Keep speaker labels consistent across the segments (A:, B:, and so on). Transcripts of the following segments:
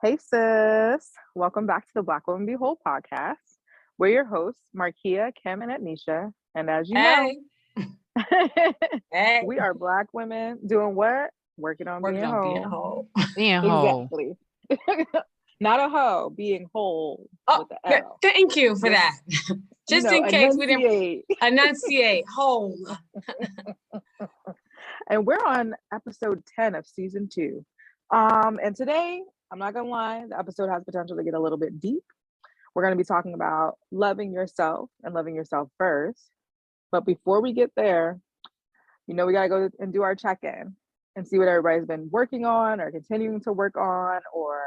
A: Hey sis, welcome back to the Black Women Behold podcast. We're your hosts, Marquia, Kim, and Ednesha. And as you know,
B: Hey, hey,
A: we are Black women doing what? Working on
B: working
A: being
B: on being
A: whole.
B: whole.
C: Being whole.
A: Exactly. Not a hoe, being whole
B: Oh,
A: with the L.
B: thank you for
A: Just,
B: that. Just in case we didn't
A: enunciate.
B: enunciate whole.
A: And we're on episode 10 of season 2. And today, I'm not gonna lie, the episode has potential to get a little bit deep. We're going to be talking about loving yourself and loving yourself first. But before we get there, we got to go and do our check in and see what everybody's been working on or continuing to work on or,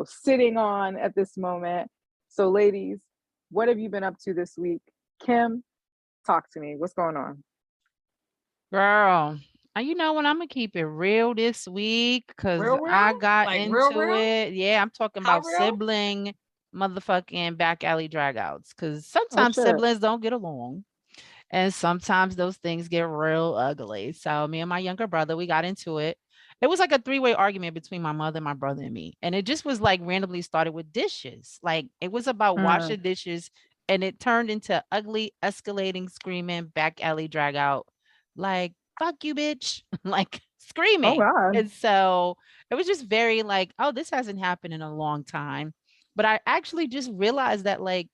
A: sitting on at this moment. So, ladies, what have you been up to this week? Kim, talk to me. What's going on?
C: Girl, you know what? I'm gonna keep it real this week because
B: Real, real?
C: I got
B: Like real,
C: into
B: real?
C: it. Yeah, I'm talking
B: How
C: about
B: real?
C: sibling motherfucking back alley dragouts because
A: Oh,
C: sometimes
A: shit.
C: siblings don't get along and sometimes those things get real ugly. So me and my younger brother, we got into it. It was like a three-way argument between my mother, my brother, and me. And it just was like randomly started with dishes. Like it was about
A: Mm.
C: washing dishes and it turned into ugly, escalating, screaming, back alley drag out. Like, fuck you, bitch. Like
A: Oh,
C: screaming.
A: God.
C: And so it was just very like, oh, this hasn't happened in a long time. But I actually just realized that like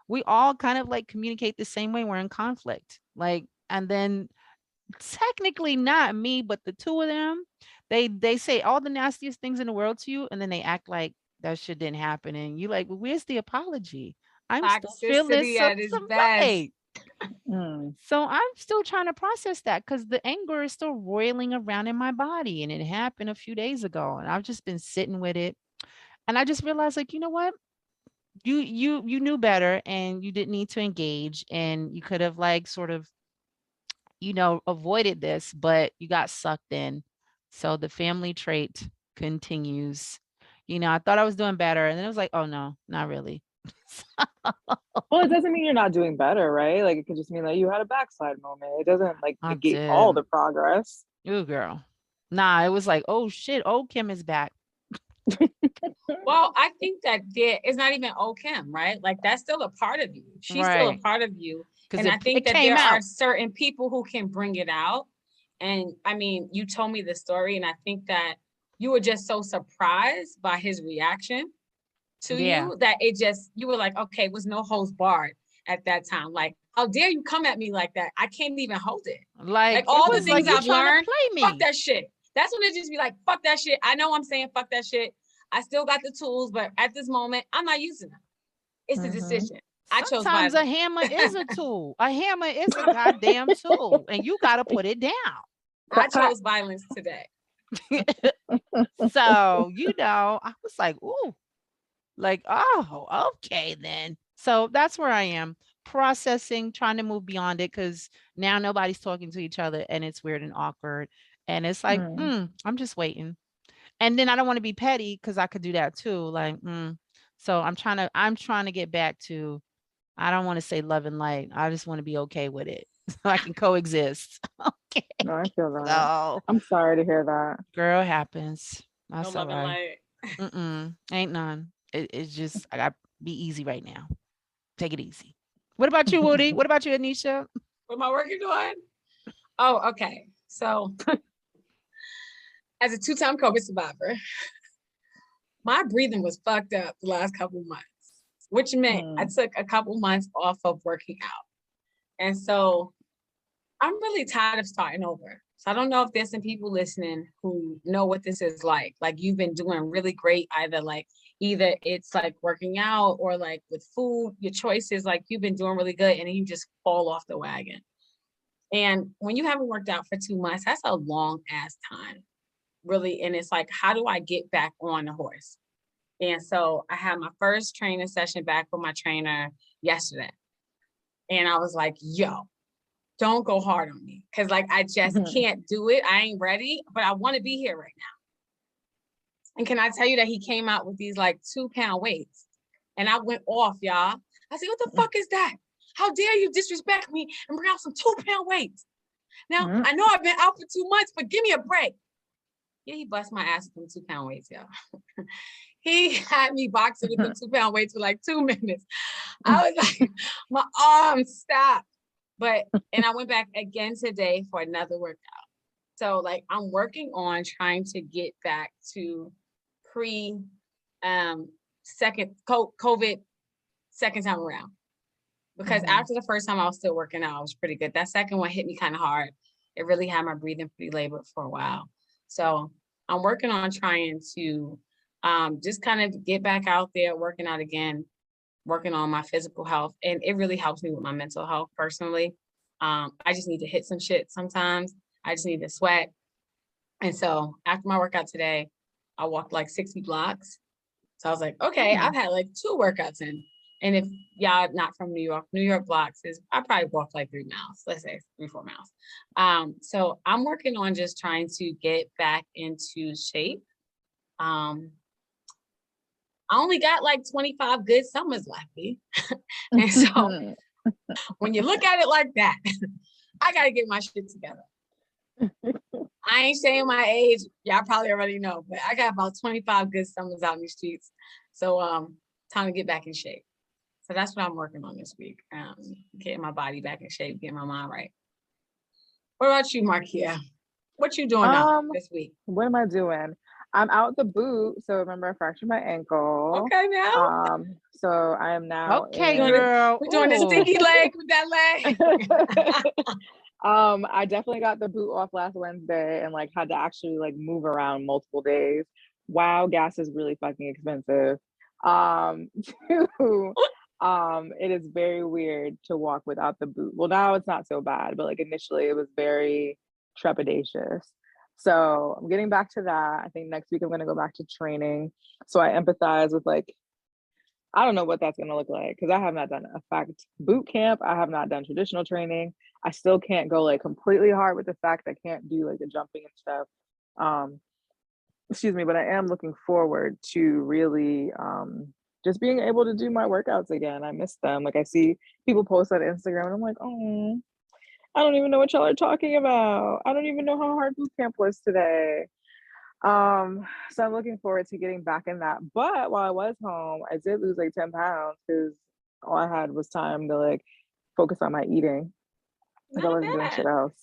C: we all kind of like communicate the same way we're in conflict. Like, and then technically not me, but the two of them, they say all the nastiest things in the world to you, and then they act like that shit didn't happen. And you like, well, where's the apology? I'm still feeling
B: Toxicity at its
C: some
B: best.
C: way.
A: Mm.
C: So I'm still trying to process that because the anger is still roiling around in my body. And it happened a few days ago. And I've just been sitting with it. And I just realized, like, you know what? You knew better and you didn't need to engage and you could have like sort of avoided this, but you got sucked in. So the family trait continues. I thought I was doing better. And then it was like, oh no, not really.
A: Well, it doesn't mean you're not doing better, right? Like, it could just mean that you had a backslide moment. It doesn't, like,
C: I
A: negate all
C: did.
A: the progress.
C: Ooh, girl. Nah, it was like, oh shit, oh Kim is back.
B: Well, I think that it's not even Kim, right? Like that's still a part of you. She's still a
C: Right.
B: part of you.
C: Because
B: And I think
C: it
B: that
C: came
B: there are
C: out.
B: certain people who can bring it out. And I mean, you told me the story, and I think that you were just so surprised by his reaction to
C: Yeah.
B: you that you were like, okay, it was no holds barred at that time. Like, how dare you come at me like that? I can't even hold it. Like
C: Like it
B: all the
C: was like
B: things
C: you
B: I've
C: trying to
B: learned,
C: play
B: fuck
C: me.
B: that shit. That's when it just be like, fuck that shit. I know I'm saying fuck that shit. I still got the tools, but at this moment, I'm not using them. It's a
A: Mm-hmm.
B: decision. I chose
C: Sometimes a
B: violence.
C: hammer is a tool. A hammer is a goddamn tool. And you gotta put it down.
B: I
A: Clap, clap.
B: chose violence today.
C: So, I was like, ooh, like, oh, okay then. So that's where I am processing, trying to move beyond it because now nobody's talking to each other and it's weird and awkward. And it's like,
A: Mm.
C: I'm just waiting. And then I don't want to be petty because I could do that too. Like, so I'm trying to get back to, I don't want to say love and light. I just want to be okay with it so I can coexist. Okay.
A: No, I feel that.
C: So,
A: I'm sorry to hear that.
C: girl happens.
B: No
C: That's all
B: love and
C: right.
B: light.
C: Ain't none. It's just I got be easy right now. Take it easy. What about you, Woody? What about you, Anisha?
B: What am I working on? Oh, okay. So as a two-time COVID survivor, my breathing was fucked up the last couple of months, which meant I
A: Mm.
B: took a couple months off of working out. And so I'm really tired of starting over. So I don't know if there's some people listening who know what this is like. Like you've been doing really great, either it's like working out or like with food, your choices, like you've been doing really good and then you just fall off the wagon. And when you haven't worked out for 2 months, that's a long ass time, really. And it's like, how do I get back on the horse? And so I had my first training session back with my trainer yesterday. And I was like, yo, don't go hard on me. Cause like I just can't do it. I ain't ready, but I want to be here right now. And can I tell you that he came out with these like 2-pound weights? And I went off, y'all. I said, what the fuck is that? How dare you disrespect me and bring out some 2-pound weights? Now, I know I've been out for 2 months, but give me a break. Yeah, he bust my ass with them 2-pound weights, y'all. He had me boxing with them 2-pound weights for like 2 minutes. I was like, my arms stopped. And I went back again today for another workout. So like I'm working on trying to get back to pre second COVID second time around. Because after the first time I was still working out, I was pretty good. That second one hit me kind of hard. It really had my breathing pretty labored for a while. So I'm working on trying to just kind of get back out there, working out again, working on my physical health. And it really helps me with my mental health personally. I just need to hit some shit sometimes. I just need to sweat. And so after my workout today, I walked like 60 blocks. So I was like, okay, I've had like 2 workouts in. And if y'all not from New York blocks is, I probably walked like 3 miles, let's say 3-4 miles. So I'm working on just trying to get back into shape. I only got like 25 good summers left, B. And so when you look at it like that, I got to get my shit together. I ain't saying my age. Y'all probably already know, but I got about 25 good summers out in the streets. So time to get back in shape. So that's what I'm working on this week. Getting my body back in shape, getting my mind right. What about you, Marquia? What you doing this week?
A: What am I doing? I'm out the boot. So remember, I fractured my ankle.
B: Okay, now.
A: So I am now.
C: Okay, girl.
B: We're doing the stinky leg with that leg.
A: I definitely got the boot off last Wednesday and like had to actually like move around multiple days. Wow, gas is really fucking expensive. It is very weird to walk without the boot. Well, now it's not so bad, but like initially it was very trepidatious. So I'm getting back to that. I think next week I'm gonna go back to training. So I empathize with like, I don't know what that's gonna look like because I have not done a fact boot camp. I have not done traditional training. I still can't go like completely hard with the fact I can't do like the jumping and stuff. Excuse me, but I am looking forward to really just being able to do my workouts again. I miss them. Like I see people post on Instagram and I'm like, oh, I don't even know what y'all are talking about. I don't even know how hard boot camp was today. So I'm looking forward to getting back in that. But while I was home, I did lose like 10 pounds because all I had was time to like focus on my eating. Because I wasn't doing shit else.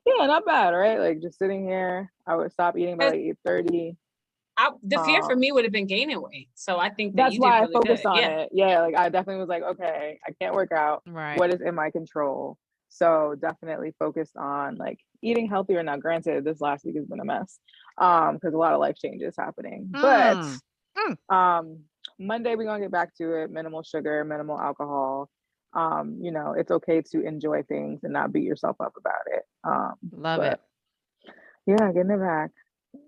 A: Yeah, not bad, right? Like just sitting here, I would stop eating by like 8:30.
B: The fear for me would have been gaining weight. So I think
A: that's
B: you
A: why
B: did really
A: I focused
B: good.
A: on it. Yeah, like I definitely was like, okay, I can't work out.
C: Right.
A: What is in my control? So definitely focused on like eating healthier. Now, granted, this last week has been a mess because a lot of life changes happening. But Monday we're gonna get back to it. Minimal sugar, minimal alcohol. You know, it's okay to enjoy things and not beat yourself up about it.
C: Love it.
A: Yeah, getting it back.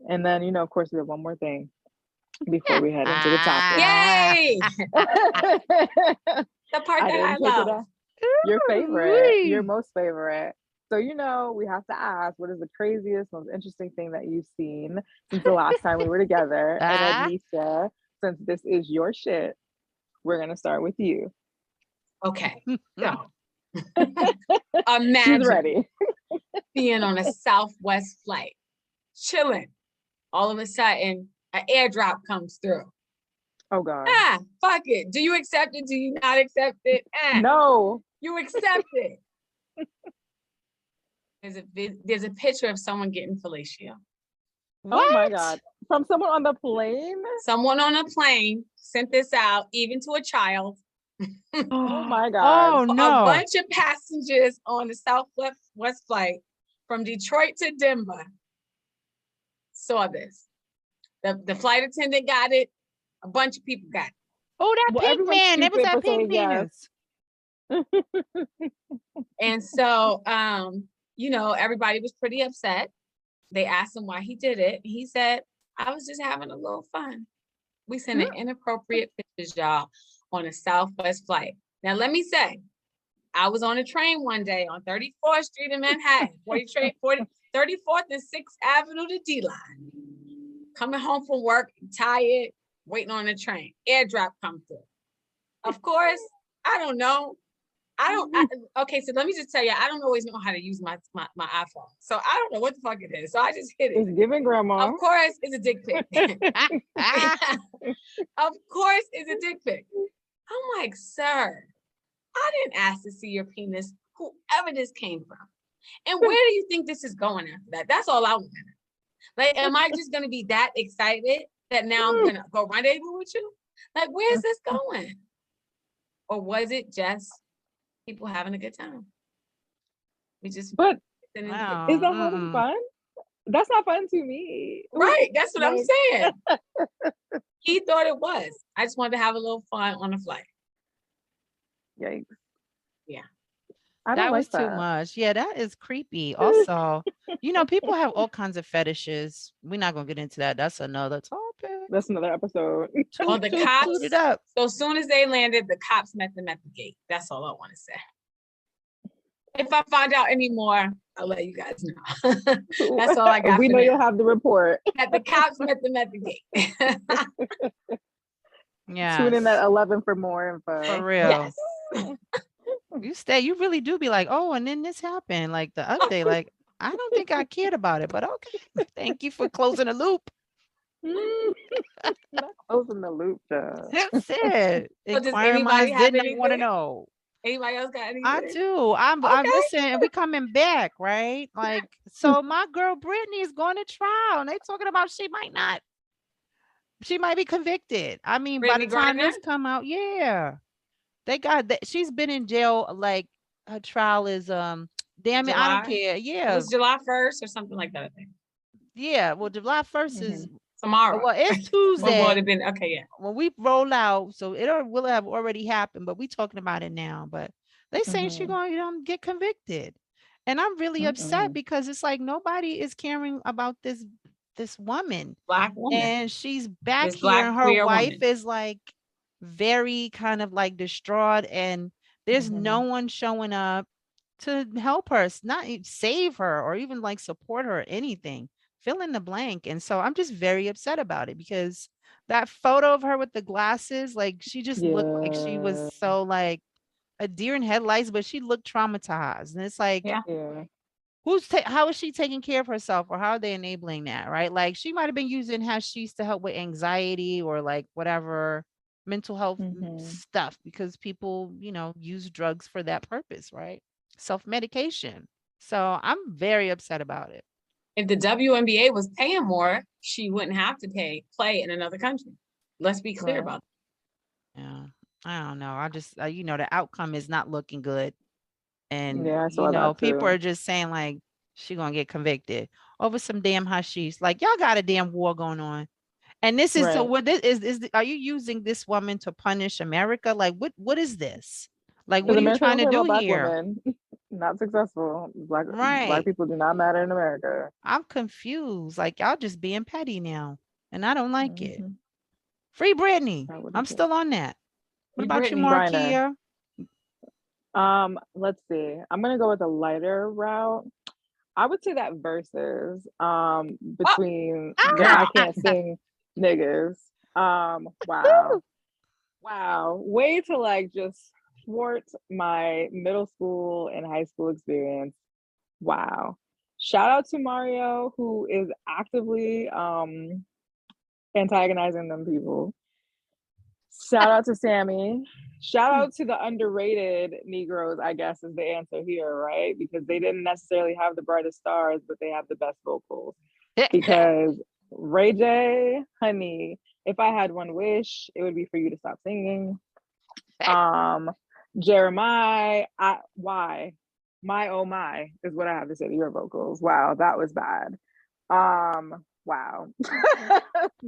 A: And then, you know, of course, we have one more thing before we head into the topic.
B: Yay! The part that I love.
A: Your favorite, your most favorite. So, you know, we have to ask, what is the craziest, most interesting thing that you've seen since the last time we were together? And Ednesha, since this is your shit, we're going to start with you.
B: Okay. So, imagine
A: She's ready.
B: being on a Southwest flight, chilling. All of a sudden, an airdrop comes through.
A: Oh, God.
B: Fuck it. Do you accept it? Do you not accept it?
A: No.
B: You accept it. There's a picture of someone getting fellatio.
C: What?
A: Oh my God. From someone on the plane?
B: Someone on a plane sent this out, even to a child.
A: Oh my God.
C: Oh no.
B: A bunch of passengers on the Southwest flight from Detroit to Denver saw this. The flight attendant got it. A bunch of people got it.
C: Oh, that pink man. It was that pink penis.
B: And so, you know, everybody was pretty upset. They asked him why he did it. He said, I was just having a little fun. We sent inappropriate pictures, y'all, on a Southwest flight. Now, let me say, I was on a train one day on 34th Street in Manhattan, 34th and 6th Avenue to D-Line. Coming home from work, tired, waiting on the train. Airdrop come through. Of course, I don't know. Okay, so let me just tell you, I don't always know how to use my iPhone. So I don't know what the fuck it is. So I just hit it.
A: It's giving grandma.
B: Of course, it's a dick pic. Of course, it's a dick pic. I'm like, sir, I didn't ask to see your penis, whoever this came from. And where do you think this is going after that? That's all I want to know. Like, am I just going to be that excited that now I'm going to go rendezvous with you? Like, where's this going? Or was it just people having a good time?
A: But
C: Wow.
A: is that having fun? That's not fun to me.
B: Right. That's what I'm saying. He thought it was. I just wanted to have a little fun on the flight.
A: Yikes.
B: Yeah.
C: That was too much. Yeah, that is creepy. Also, people have all kinds of fetishes. We're not gonna get into that. That's another topic.
A: That's another episode.
B: Well, the cops. It up. So as soon as they landed, the cops met them at the gate. That's all I want to say. If I find out any more, I'll let you guys know. That's all I got.
A: We know you'll have the report.
B: That the cops met them at the gate.
C: Yeah.
A: Tune in at 11 for more info.
C: For real.
B: Yes.
C: You really do be like, oh, and then this happened, like the update. Like, I don't think I cared about it, but okay. Thank you for closing the loop.
A: Not closing the loop, though.
C: That's it.
B: So does
C: Inquiring
B: anybody
C: minds
B: have
C: didn't want to
B: anything?
C: know.
B: Anybody else got anything?
C: I do. I'm listening. We coming back, right? Like, so my girl Brittany is going to trial, and they talking about she might be convicted. I mean,
B: Brittany
C: by the time
B: Griner?
C: this come out, yeah, they got that. She's been in jail. Like, her trial is damn it,
B: July?
C: I don't care. Yeah,
B: It was July 1st or something like that, I think.
C: yeah. Well, July 1st is
B: tomorrow.
C: Well, it's Tuesday.
B: Well, it been okay, yeah.
C: When we roll out, so it will have already happened, but we talking about it now. But they saying she going to get convicted, and I'm really upset because it's like nobody is caring about this woman,
B: Black woman,
C: and she's back
B: this
C: here, and her wife
B: woman
C: is like very kind of like distraught, and there's no one showing up to help her, not save her or even like support her or anything. Fill in the blank. And so I'm just very upset about it because that photo of her with the glasses, like she just looked like she was so like a deer in headlights, but she looked traumatized. And it's like, how is she taking care of herself, or how are they enabling that? Right? Like, she might have been using hashish to help with anxiety or like whatever mental health stuff, because people, use drugs for that purpose, right? Self-medication. So I'm very upset about it.
B: If the WNBA was paying more, she wouldn't have to play in another country. Let's be clear about
C: that. Yeah, I don't know. I just, the outcome is not looking good. And, people are just saying like, she gonna get convicted over some damn hashish. Like, y'all got a damn war going on. And this is, so what this is, are you using this woman to punish America? Like, what is this? Like, what are you trying to do here?
A: Not successful. Black people do not matter in America.
C: I'm confused. Like, y'all just being petty now, and I don't like it. Free Brittany. I'm still on that. What about you, Marquia?
A: Let's see. I'm gonna go with a lighter route. I would say that versus between I can't sing niggas. Wow. Way to like just thwart my middle school and high school experience. Wow. Shout out to Mario, who is actively antagonizing them people. Shout out to Sammy. Shout out to the underrated Negroes, I guess, is the answer here, right? Because they didn't necessarily have the brightest stars, but they have the best vocals. Because Ray J, honey, if I had one wish, it would be for you to stop singing. Jeremiah, why? My oh my is what I have to say to your vocals. Wow, that was bad. Wow.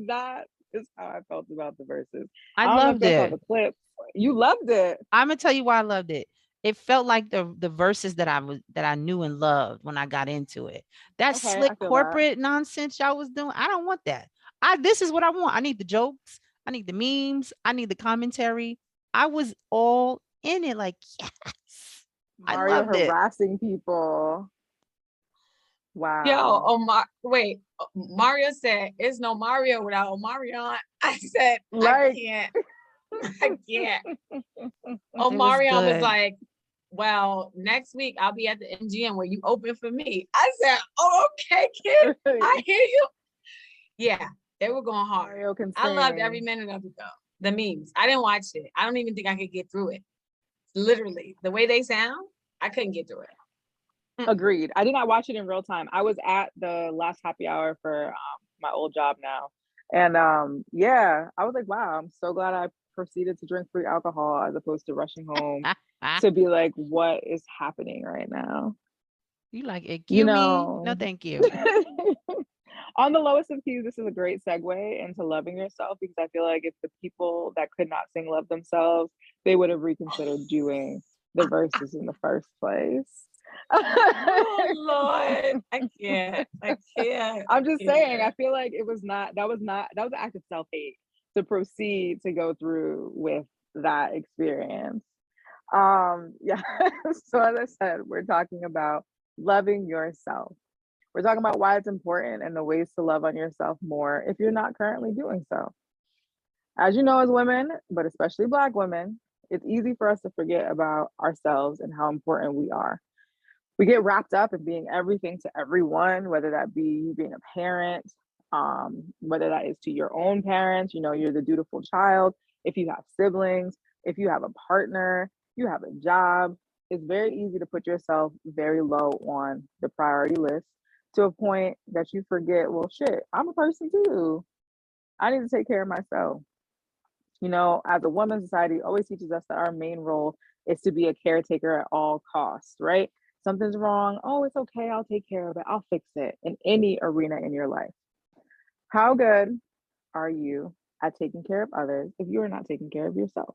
A: That is how I felt about the verses.
C: I loved it.
A: The clip. You loved it.
C: I'm gonna tell you why I loved it. It felt like the verses that I knew and loved when I got into it. That slick corporate nonsense y'all was doing, I don't want that. This is what I want. I need the jokes. I need the memes. I need the commentary. I was all in it. Like, yes.
A: Mario harassing people. Wow.
B: Yo, Mario said, "It's no Mario without Omarion." I said, I can't. Omarion was like, well, next week I'll be at the MGM where you open for me. I said, oh, okay, kid. I hear you. Yeah, they were going hard.
A: Mario can
B: I loved every
A: sing.
B: minute of it though. The memes. I didn't watch it. I don't even think I could get through it. Literally, the way they sound, I couldn't get through it.
A: Agreed. I did not watch it in real time. I was at the last happy hour for my old job now. And yeah, I was like, wow, I'm so glad I proceeded to drink free alcohol as opposed to rushing home to be like, what is happening right now?
C: You like it?
A: You
C: Cue me? No,
A: know,
C: thank you.
A: on the lowest of keys, this is a great segue into loving yourself because I feel like if the people that could not sing love themselves, they would have reconsidered doing the verses in the first place.
B: Oh Lord, I can't.
A: I'm just saying, I feel like it was not, that was an act of self-hate to proceed to go through with that experience. Yeah. So as I said, we're talking about loving yourself. We're talking about why it's important and the ways to love on yourself more if you're not currently doing so. As you know, as women, but especially Black women, it's easy for us to forget about ourselves and how important we are. We get wrapped up in being everything to everyone, whether that be you being a parent, whether that is to your own parents, you know, you're the dutiful child. If you have siblings, if you have a partner, you have a job, it's very easy to put yourself very low on the priority list to a point that you forget, well, shit, I'm a person too. I need to take care of myself. You know, as a woman, society always teaches us that our main role is to be a caretaker at all costs, right? Something's wrong. Oh, it's okay. I'll take care of it. I'll fix it in any arena in your life. How good are you at taking care of others if you are not taking care of yourself?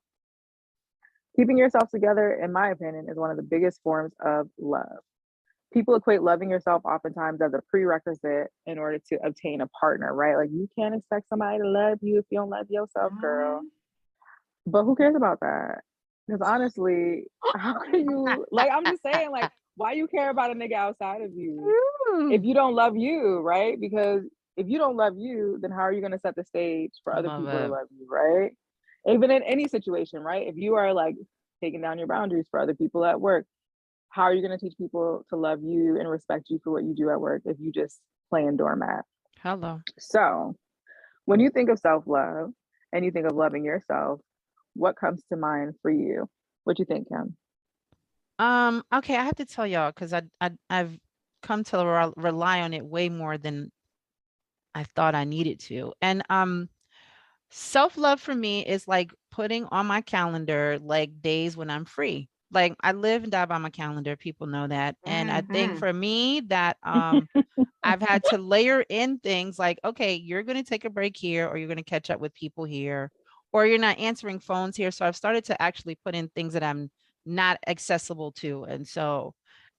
A: Keeping yourself together, in my opinion, is one of the biggest forms of love. People equate loving yourself oftentimes as a prerequisite in order to obtain a partner, right? Like you can't expect somebody to love you if you don't love yourself, girl. But who cares about that? Because honestly, how can you like I'm just saying, like, why you care about a nigga outside of you if you don't love you, right? Because if you don't love you, then how are you gonna set the stage for other
C: Love
A: people to
C: it.
A: love you, right? Even in any situation, right? If you are like taking down your boundaries for other people at work, how are you going to teach people to love you and respect you for what you do at work if you just playing doormat?
C: Hello.
A: So when you think of self-love and you think of loving yourself, what comes to mind for you? What you think, Kim?
C: Okay, I have to tell y'all because I've come to rely on it way more than I thought I needed to. And self-love for me is like putting on my calendar like days when I'm free. Like I live and die by my calendar. People know that. And I think for me that I've had to layer in things like, okay, you're going to take a break here, or you're going to catch up with people here, or you're not answering phones here. So I've started to actually put in things that I'm not accessible to.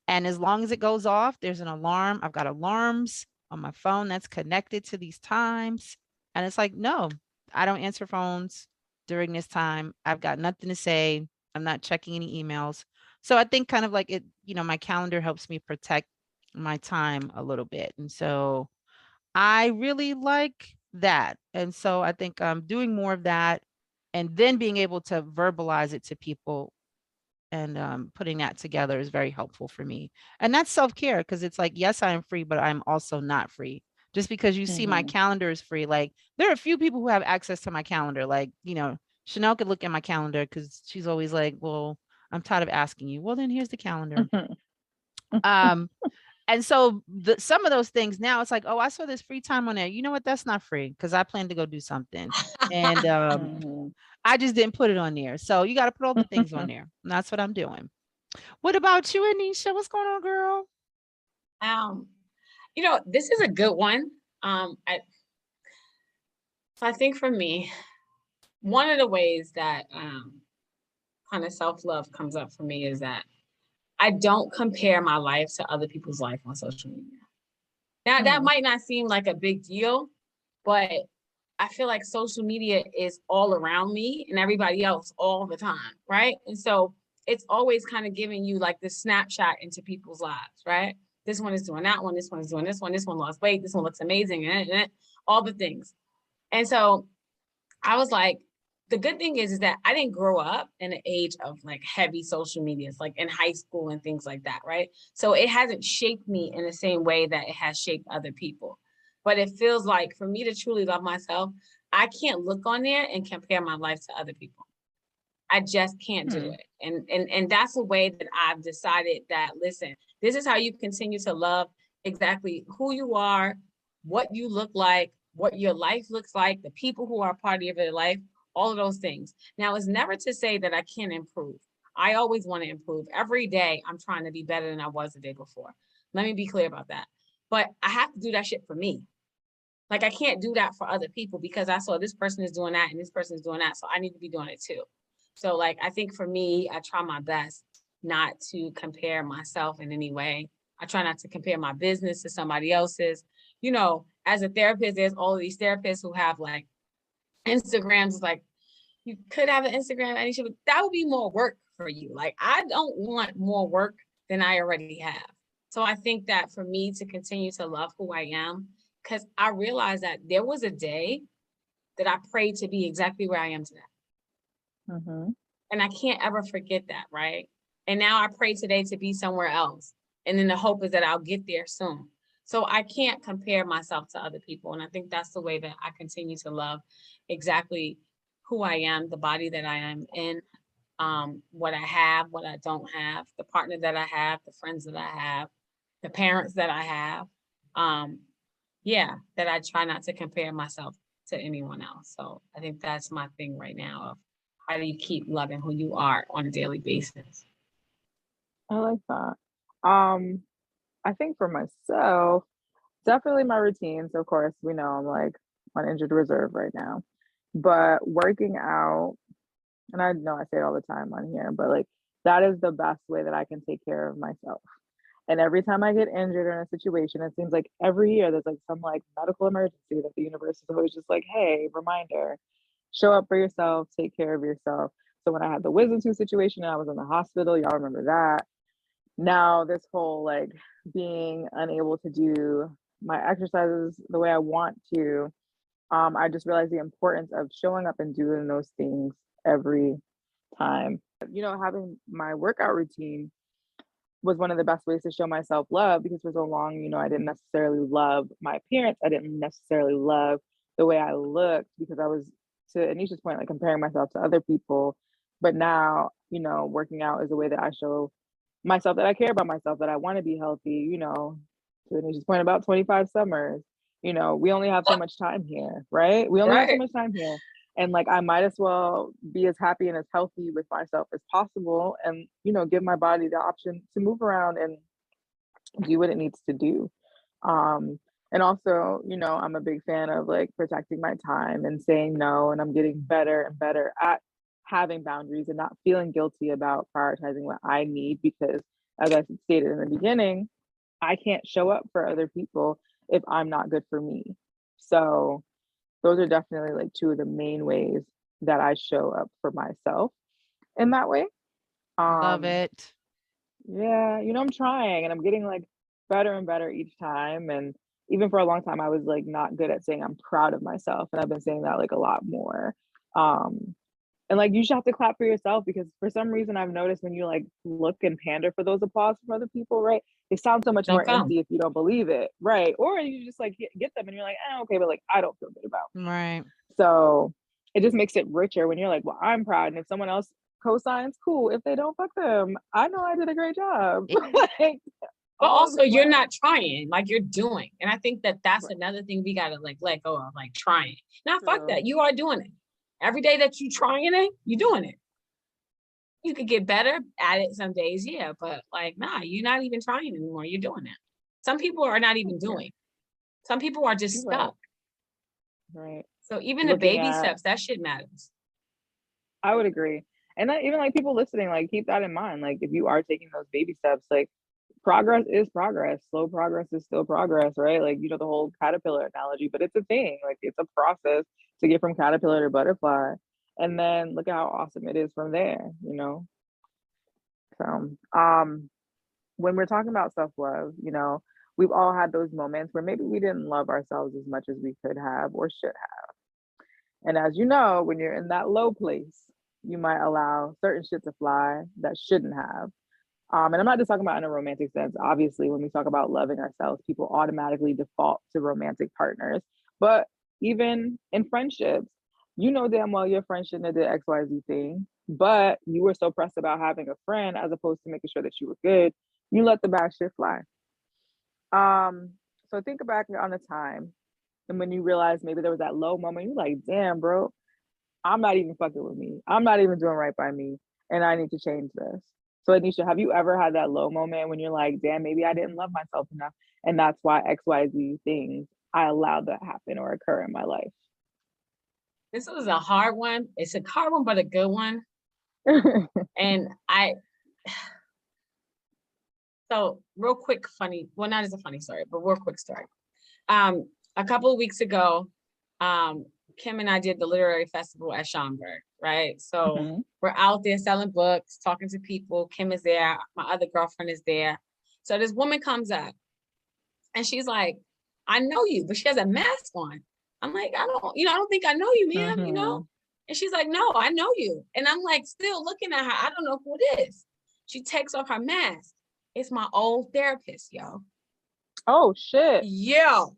C: And as long as it goes off, there's an alarm. I've got alarms on my phone that's connected to these times. And it's like, no, I don't answer phones during this time. I've got nothing to say. I'm not checking any emails. So I think kind of like it, my calendar helps me protect my time a little bit. And so I really like that. And so I think doing more of that and then being able to verbalize it to people and putting that together is very helpful for me. And that's self-care because it's like, yes, I am free, but I'm also not free. Just because you see my calendar is free, like there are a few people who have access to my calendar. Like, Chanel could look at my calendar because she's always like, well, I'm tired of asking you. Well, then here's the calendar. And so some of those things now it's like, oh, I saw this free time on there. You know what? That's not free because I plan to go do something. And I just didn't put it on there. So you got to put all the things on there. And that's what I'm doing. What about you, Ednesha? What's going on, girl?
B: This is a good one. So I think for me, one of the ways that kind of self-love comes up for me is that I don't compare my life to other people's life on social media. Now, that might not seem like a big deal, but I feel like social media is all around me and everybody else all the time, right? And so it's always kind of giving you like this snapshot into people's lives, right? This one is doing that one, this one is doing this one lost weight, this one looks amazing, and all the things. And so I was like, the good thing is that I didn't grow up in an age of like heavy social medias, like in high school and things like that, right? So it hasn't shaped me in the same way that it has shaped other people. But it feels like for me to truly love myself, I can't look on there and compare my life to other people. I just can't do it. And that's a way that I've decided that, listen, this is how you continue to love exactly who you are, what you look like, what your life looks like, the people who are a part of your life, all of those things. Now, it's never to say that I can't improve. I always want to improve. Every day, I'm trying to be better than I was the day before. Let me be clear about that. But I have to do that shit for me. Like, I can't do that for other people because I saw this person is doing that and this person is doing that. So I need to be doing it too. So like, I think for me, I try my best not to compare myself in any way. I try not to compare my business to somebody else's. You know, as a therapist, there's all of these therapists who have like Instagrams. Like, you could have an Instagram, and that would be more work for you. Like, I don't want more work than I already have. So I think that for me to continue to love who I am, because I realized that there was a day that I prayed to be exactly where I am today. And I can't ever forget that, right? And now I pray today to be somewhere else. And then the hope is that I'll get there soon. So I can't compare myself to other people. And I think that's the way that I continue to love exactly who I am, the body that I am in, what I have, what I don't have, the partner that I have, the friends that I have, the parents that I have. That I try not to compare myself to anyone else. So I think that's my thing right now of how do you keep loving who you are on a daily basis?
A: I like that. I think for myself, definitely my routines. Of course, we know I'm like on injured reserve right now, but working out, and I know I say it all the time on here, but like that is the best way that I can take care of myself. And every time I get injured or in a situation, it seems like every year there's like some like medical emergency that the universe is always just like, hey, reminder, show up for yourself, take care of yourself. So when I had the wisdom tooth situation and I was in the hospital, y'all remember that. Now this whole like being unable to do my exercises the way I want to, I just realized the importance of showing up and doing those things every time. You know, having my workout routine was one of the best ways to show myself love because for so long, you know, I didn't necessarily love my appearance. I didn't necessarily love the way I looked because I was, to Anisha's point, like comparing myself to other people. But now, you know, working out is a way that I show myself that I care about myself, that I want to be healthy, you know, to Anisha's point about 25 summers. You know, we only have so much time here, right? We only have so much time here. And like I might as well be as happy and as healthy with myself as possible and, you know, give my body the option to move around and do what it needs to do. And also, you know, I'm a big fan of like protecting my time and saying no, and I'm getting better and better at having boundaries and not feeling guilty about prioritizing what I need because as I stated in the beginning, I can't show up for other people if I'm not good for me. So those are definitely like two of the main ways that I show up for myself in that way.
C: Love it.
A: Yeah, you know, I'm trying and I'm getting like better and better each time. And even for a long time, I was like not good at saying I'm proud of myself. And I've been saying that like a lot more. And like you should have to clap for yourself because for some reason I've noticed when you like look and pander for those applause from other people, right? It sounds so much
B: Don't
A: more
B: come.
A: empty if you don't believe it, right? Or you just like get them and you're like, okay, but like I don't feel good about it.
C: Right.
A: So it just makes it richer when you're like, well, I'm proud. And if someone else co-signs, cool. If they don't, fuck them. I know I did a great job. Like,
B: but also you're not trying, like you're doing. And I think that that's another thing we gotta like let go of, like trying. Now fuck that, you are doing it. Every day that you trying it, you're doing it. You could get better at it some days, yeah, but like, nah, you're not even trying anymore. You're doing it. Some people are not even doing. Some people are just stuck.
A: Right.
B: So even the baby steps, that shit matters.
A: I would agree. And even like people listening, like keep that in mind. Like if you are taking those baby steps, like progress is progress. Slow progress is still progress, right? Like, you know, the whole caterpillar analogy, but it's a thing. Like it's a process to get from caterpillar to butterfly. And then look at how awesome it is from there, you know? So, when we're talking about self-love, you know, we've all had those moments where maybe we didn't love ourselves as much as we could have or should have. And as you know, when you're in that low place, you might allow certain shit to fly that shouldn't have. And I'm not just talking about in a romantic sense. Obviously, when we talk about loving ourselves, people automatically default to romantic partners. But even in friendships, you know damn well your friend shouldn't have did XYZ thing, but you were so pressed about having a friend as opposed to making sure that you were good, you let the bad shit fly. So think back on a time and when you realize maybe there was that low moment, you're like, damn, bro, I'm not even fucking with me. I'm not even doing right by me. And I need to change this. So Ednesha, have you ever had that low moment when you're like, damn, maybe I didn't love myself enough. And that's why XYZ things I allowed that happen or occur in my life.
B: This was a hard one. It's a hard one, but a good one. And so real quick, funny, well, not as a funny story, but real quick story. A couple of weeks ago, Kim and I did the literary festival at Schaumburg, right? So we're out there selling books, talking to people. Kim is there. My other girlfriend is there. So this woman comes up and she's like, I know you, but she has a mask on. I'm like, I don't think I know you, ma'am, you know? And she's like, no, I know you. And I'm like, still looking at her. I don't know who it is. She takes off her mask. It's my old therapist, yo.
A: Oh, shit.
B: Yo.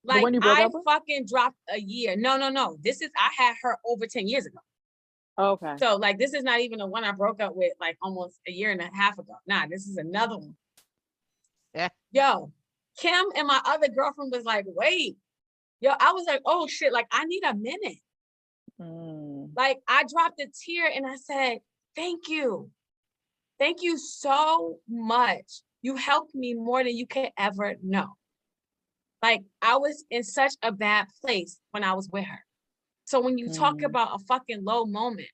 B: Like, I
A: with?
B: fucking dropped a year. No. I had her over 10 years ago.
A: Okay.
B: So, like, this is not even the one I broke up with, like, almost a year and a half ago. Nah, this is another one.
C: Yeah.
B: Yo, Kim and my other girlfriend was like, wait. Yo, I was like, oh, shit, like, I need a minute. Like, I dropped a tear and I said, thank you. Thank you so much. You helped me more than you can ever know. Like, I was in such a bad place when I was with her. So when you talk about a fucking low moment,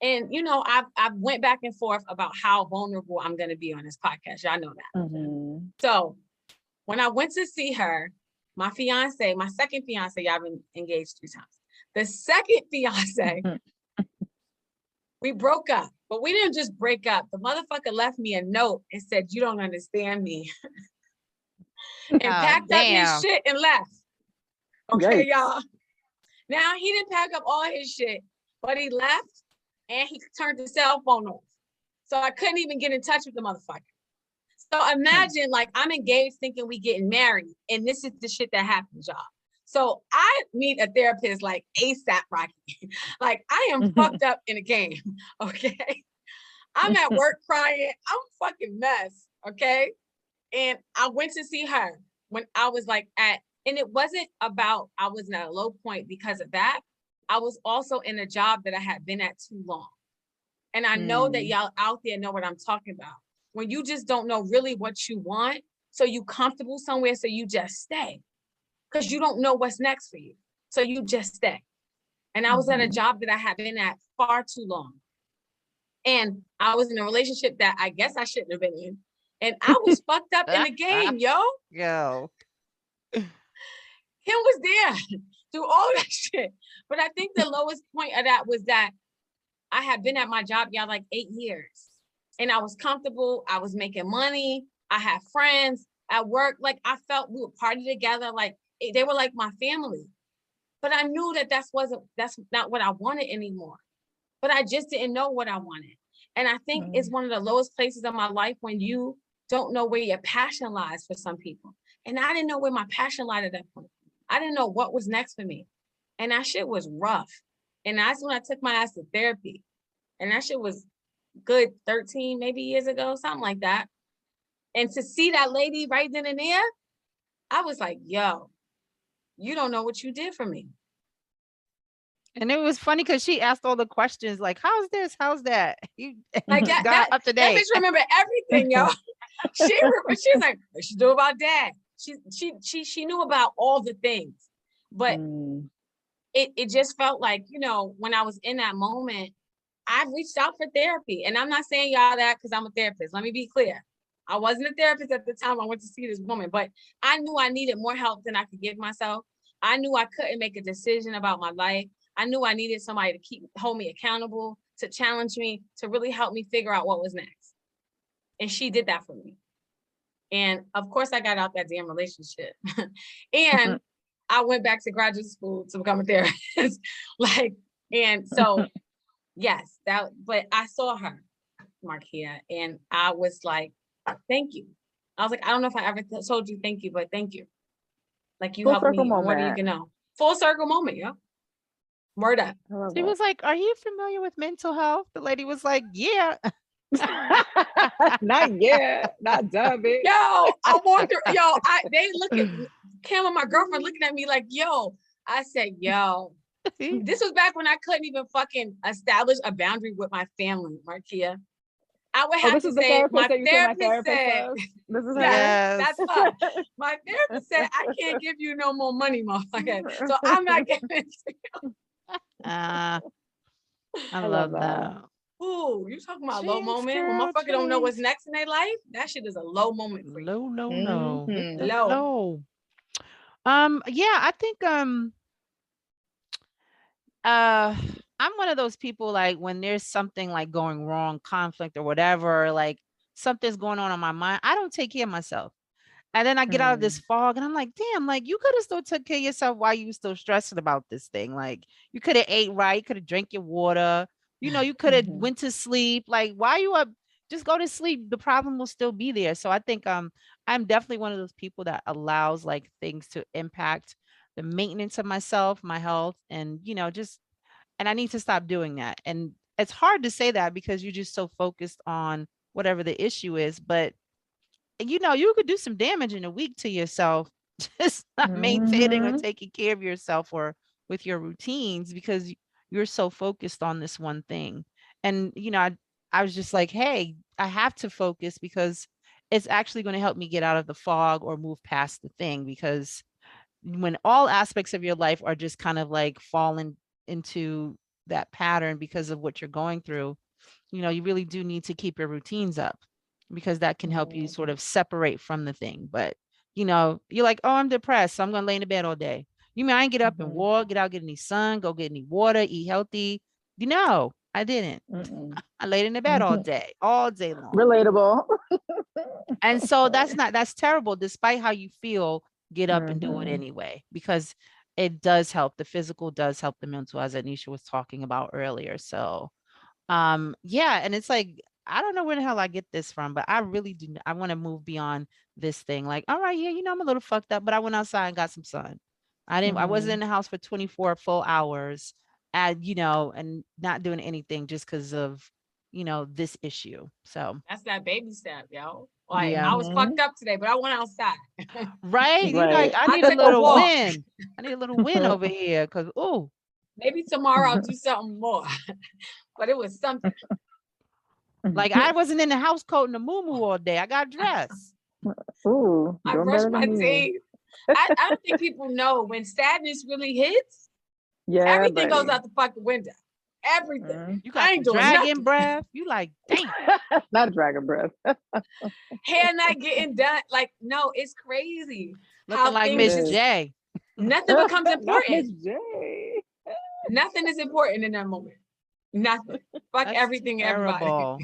B: and you know, I went back and forth about how vulnerable I'm gonna be on this podcast. Y'all know that. So when I went to see her, my second fiance, y'all been engaged 3 times. The second fiance, we broke up, but we didn't just break up. The motherfucker left me a note and said, you don't understand me. And packed up his shit and left. Okay, y'all. Now he didn't pack up all his shit, but he left and he turned the cell phone off. So I couldn't even get in touch with the motherfucker. So imagine like I'm engaged thinking we getting married and this is the shit that happens, y'all. So I need a therapist like ASAP Rocky. Like I am fucked up in a game, okay? I'm at work crying. I'm a fucking mess, okay? And I went to see her when I was like and it wasn't about I was at a low point because of that. I was also in a job that I had been at too long. And I know that y'all out there know what I'm talking about. When you just don't know really what you want, so you comfortable somewhere, so you just stay. Because you don't know what's next for you. So you just stay. And I was at a job that I had been at far too long. And I was in a relationship that I guess I shouldn't have been in. And I was fucked up in the game, yo. Kim was there through all that shit. But I think the lowest point of that was that I had been at my job, y'all, like 8 years. And I was comfortable. I was making money. I had friends at work. Like I felt we would party together. Like they were like my family. But I knew that that's not what I wanted anymore. But I just didn't know what I wanted. And I think it's one of the lowest places of my life when you don't know where your passion lies for some people. And I didn't know where my passion lied at that point. I didn't know what was next for me. And that shit was rough. And that's when I took my ass to therapy. And that shit was good 13 maybe years ago, something like that. And to see that lady right then and there, I was like, yo, you don't know what you did for me.
C: And it was funny because she asked all the questions like, how's this? How's that? You
B: like
C: got up to date.
B: That bitch remember everything, yo. She's like, what she do about dad? She knew about all the things. But it just felt like, you know, when I was in that moment, I reached out for therapy. And I'm not saying y'all that because I'm a therapist. Let me be clear. I wasn't a therapist at the time I went to see this woman, but I knew I needed more help than I could give myself. I knew I couldn't make a decision about my life. I knew I needed somebody to hold me accountable, to challenge me, to really help me figure out what was next. And she did that for me. And of course I got out that damn relationship. And I went back to graduate school to become a therapist. Like, and so yes, but I saw her, Marquia, and I was like, thank you. I was like, I don't know if I ever told you thank you, but thank you. Like, you
A: Full
B: helped
A: circle
B: me more than you
A: moment.
B: can know. Full circle moment, yo. Word up.
A: I love
C: She was like, "Are you familiar with mental health?" The lady was like, "Yeah."
A: that. Not yet. Not done, bitch.
B: Yo, I walked her, they look at Cam and my girlfriend looking at me like, yo. I said, yo, this was back when I couldn't even fucking establish a boundary with my family, Marquia. I would have
A: This
B: to
A: is the
B: say,
A: therapist
B: my
A: that you said my
B: therapist
A: therapist
B: said,
A: was? This is her?
B: yes,
C: Yes.
B: that's her. My therapist said, I can't give you no more money, motherfucker. So I'm not giving it to you.
C: I
A: I
C: love
A: love
C: that.
B: Ooh, you talking about a low
C: Jinx,
B: moment? When
C: girl,
B: motherfucker don't know what's
C: jinx.
B: next in their life, that shit is a low moment for you.
C: Low, low, no. Hit
A: Mhm.
C: the
B: Low.
C: low. Yeah, I think I'm one of those people, like, when there's something like going wrong, conflict or whatever, like something's going on my mind, I don't take care of myself. And then I get out of this fog and I'm like, damn, like you could have still took care of yourself while you were still stressing about this thing. Like you could have ate right, you could have drank your water, you could have went to sleep. Like, why you up? Just go to sleep. The problem will still be there. So I think I'm definitely one of those people that allows like things to impact the maintenance of myself, my health, and just, and I need to stop doing that. And it's hard to say that because you're just so focused on whatever the issue is, but you could do some damage in a week to yourself just not maintaining or
A: Mhm.
C: taking care of yourself or with your routines because you're so focused on this one thing. And I was just like, hey, I have to focus because it's actually going to help me get out of the fog or move past the thing. Because when all aspects of your life are just kind of like falling into that pattern because of what you're going through, you really do need to keep your routines up because that can help you sort of separate from the thing. But, you're like, oh, I'm depressed, so I'm going to lay in the bed all day. You mean I ain't get up and walk, get out, get any sun, go get any water, eat healthy? I didn't. I laid in the bed all day long.
A: Relatable.
C: And so that's terrible. Despite how you feel, get up and do it anyway, because it does help. The physical does help the mental, as Ednesha was talking about earlier. So yeah, and it's like, I don't know where the hell I get this from, but I really do. I want to move beyond this thing. Like, all right, yeah, I'm a little fucked up, but I went outside and got some sun. I wasn't in the house for 24 full hours and not doing anything just because of, this issue. So,
B: That's that baby step, yo. Like,
C: yeah.
B: I was fucked up today, but I went outside.
C: Right. You like,
A: Right.
C: I
B: I
C: need a
B: took a
C: little
B: walk.
C: win. I need a little win over here. Cause
B: Maybe tomorrow I'll do something more. But it was something.
C: like I wasn't in the house coat and the moo all day. I got dressed.
A: Ooh,
B: I
A: doing
B: brushed
A: better
B: my
A: than me.
B: teeth. I don't think people know when sadness really hits,
A: Yeah,
B: everything goes
A: buddy.
B: out the fucking window. Everything.
C: You
B: I
C: got the
B: ain't doing
C: dragon
B: nothing.
C: breath. You like, damn.
A: Not dragon breath.
B: Hair not getting done. Like, no, it's crazy
C: Looking
B: how
C: like
B: things
C: Miss
A: is.
B: just,
C: J.
B: nothing becomes
A: Not Miss
B: important.
A: J.
B: Nothing is important in that moment. Nothing. Fuck
C: That's
B: everything, everybody.
C: terrible.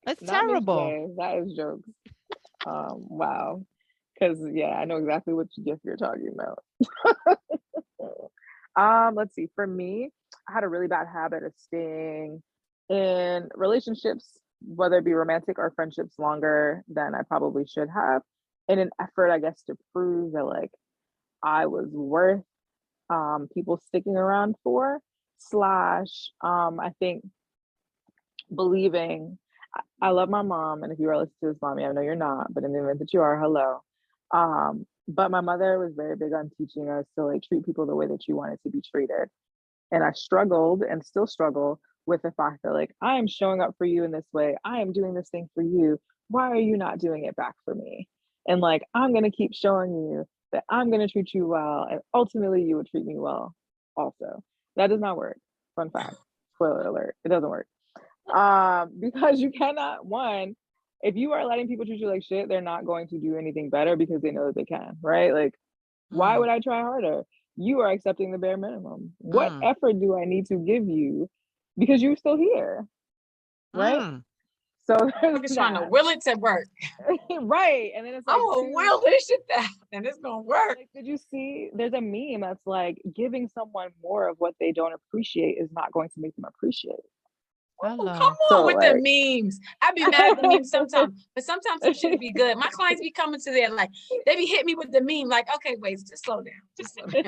C: That's
A: Not Miss
C: terrible.
A: J. That is jokes. Wow. Because yeah, I know exactly what gift you're talking about. Let's see. For me, I had a really bad habit of staying in relationships, whether it be romantic or friendships, longer than I probably should have, in an effort, I guess, to prove that like I was worth people sticking around for. Slash, I think believing I love my mom, and if you are listening to this, mommy, I know you're not, but in the event that you are, hello. But my mother was very big on teaching us to like treat people the way that you wanted to be treated. And I struggled and still struggle with the fact that like I am showing up for you in this way. I am doing this thing for you. Why are you not doing it back for me? And like I'm gonna keep showing you that I'm gonna treat you well, and ultimately you would treat me well also. That does not work. Fun fact. Spoiler alert. It doesn't work. Because you cannot, one, if you are letting people treat you like shit, they're not going to do anything better because they know that they can, right? Like, why would I try harder? You are accepting the bare minimum. What effort do I need to give you because you're still here, right? So
B: I'm just trying to will it to work.
A: right. And then it's
B: I'm
A: like,
B: gonna will this shit down and it's gonna work.
A: like, did you see? There's a meme that's like giving someone more of what they don't appreciate is not going to make them appreciate.
B: Oh, come
C: Hello.
B: on
A: So
B: with the memes. I be mad at the memes sometimes, but sometimes some shit be good. My clients be coming to there like they be hitting me with the meme, like, okay, wait, just slow down. Just slow down.